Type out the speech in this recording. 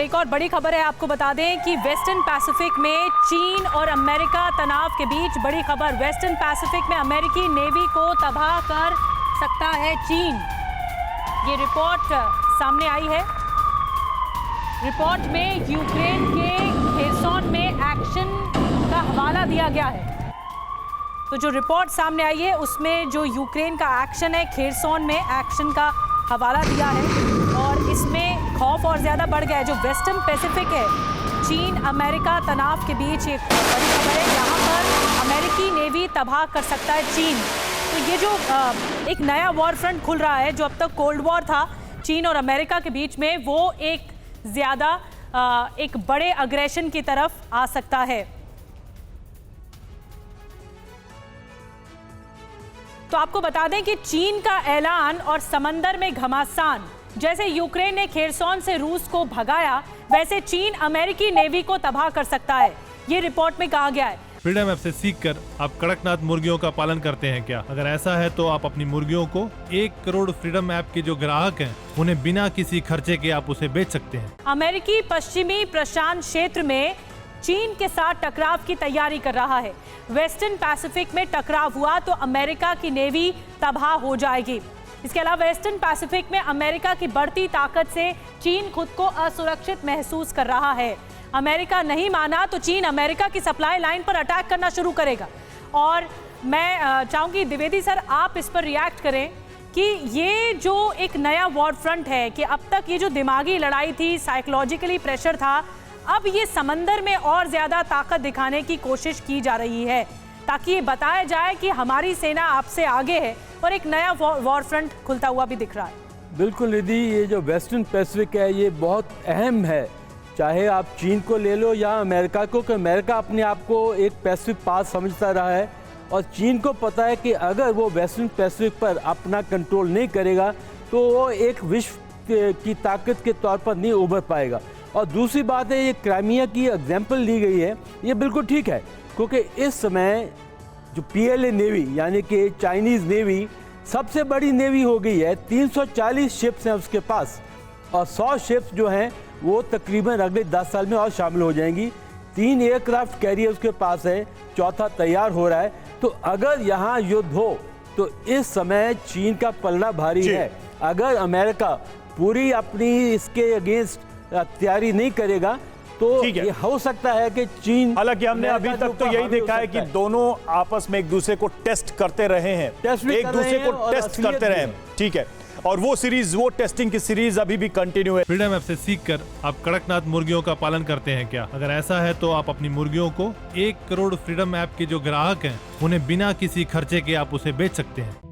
एक और बड़ी खबर है, आपको बता दें कि वेस्टर्न पैसिफिक में चीन और अमेरिका तनाव के बीच बड़ी खबर। वेस्टर्न पैसिफिक में अमेरिकी नेवी को तबाह कर सकता है चीन, ये रिपोर्ट सामने आई है। रिपोर्ट में यूक्रेन के खेरसोन में एक्शन का हवाला दिया गया है। तो जो रिपोर्ट सामने आई है उसमें जो यूक्रेन का एक्शन है, खेरसोन में एक्शन का हवाला दिया है और इसमें खौफ और ज़्यादा बढ़ गया है। जो वेस्टर्न पैसिफिक है, चीन अमेरिका तनाव के बीच एक बड़ी खबर है, यहाँ पर अमेरिकी नेवी तबाह कर सकता है चीन। तो ये जो एक नया वॉर फ्रंट खुल रहा है, जो अब तक कोल्ड वॉर था चीन और अमेरिका के बीच में, वो एक ज़्यादा एक बड़े अग्रेशन की तरफ आ सकता है। तो आपको बता दें कि चीन का ऐलान और समंदर में घमासान, जैसे यूक्रेन ने खेरसोन से रूस को भगाया, वैसे चीन अमेरिकी नेवी को तबाह कर सकता है, ये रिपोर्ट में कहा गया है। फ्रीडम ऐप से सीखकर आप कड़कनाथ मुर्गियों का पालन करते हैं क्या? अगर ऐसा है तो आप अपनी मुर्गियों को 1 करोड़ फ्रीडम ऐप के जो ग्राहक हैं, उन्हें बिना किसी खर्चे के आप उसे बेच सकते हैं। अमेरिकी पश्चिमी प्रशांत क्षेत्र में चीन के साथ टकराव की तैयारी कर रहा है। वेस्टर्न पैसिफिक में टकराव हुआ तो अमेरिका की नेवी तबाह हो जाएगी। इसके अलावा वेस्टर्न पैसिफिक में अमेरिका की बढ़ती ताकत से चीन खुद को असुरक्षित महसूस कर रहा है। अमेरिका नहीं माना तो चीन अमेरिका की सप्लाई लाइन पर अटैक करना शुरू करेगा। और मैं चाहूंगी द्विवेदी सर आप इस पर रिएक्ट करें कि ये जो एक नया वॉर फ्रंट है, कि अब तक ये जो दिमागी लड़ाई थी, साइकोलॉजिकली प्रेशर था, अब ये समंदर में और ज्यादा ताकत दिखाने की कोशिश की जा रही है ताकि ये बताया जाए कि हमारी सेना आपसे आगे है, और एक नया वॉर फ्रंट खुलता हुआ भी दिख रहा है। बिल्कुल निधि, ये जो वेस्टर्न पैसिफिक है ये बहुत अहम है, चाहे आप चीन को ले लो या अमेरिका को, कि अमेरिका अपने आप को एक पैसिफिक पास समझता रहा है और चीन को पता है कि अगर वो वेस्टर्न पैसिफिक पर अपना कंट्रोल नहीं करेगा तो वो एक विश्व की ताकत के तौर पर नहीं उभर पाएगा। और दूसरी बात है, ये क्राइमिया की एग्जाम्पल ली गई है, ये बिल्कुल ठीक है, क्योंकि इस समय जो PLA नेवी यानी कि चाइनीज़ नेवी सबसे बड़ी नेवी हो गई है। 340 शिप्स हैं उसके पास और 100 शिप्स जो हैं वो तकरीबन अगले 10 साल में और शामिल हो जाएंगी। 3 एयरक्राफ्ट कैरियर उसके पास है, 4था तैयार हो रहा है। तो अगर यहाँ युद्ध हो तो इस समय चीन का पलड़ा भारी है। अगर अमेरिका पूरी अपनी इसके अगेंस्ट तैयारी नहीं करेगा तो ये हो सकता है कि चीन, हालांकि हमने अभी तक तो यही देखा है कि दोनों आपस में एक दूसरे को टेस्ट करते रहे हैं, एक दूसरे को टेस्ट करते रहे हैं, ठीक है, और वो सीरीज, वो टेस्टिंग की सीरीज अभी भी कंटिन्यू है। फ्रीडम ऐप से सीखकर आप कड़कनाथ मुर्गियों का पालन करते हैं क्या? अगर ऐसा है तो आप अपनी मुर्गियों को 1 करोड़ फ्रीडम ऐप के जो ग्राहक हैं, उन्हें बिना किसी खर्चे के आप उसे बेच सकते हैं।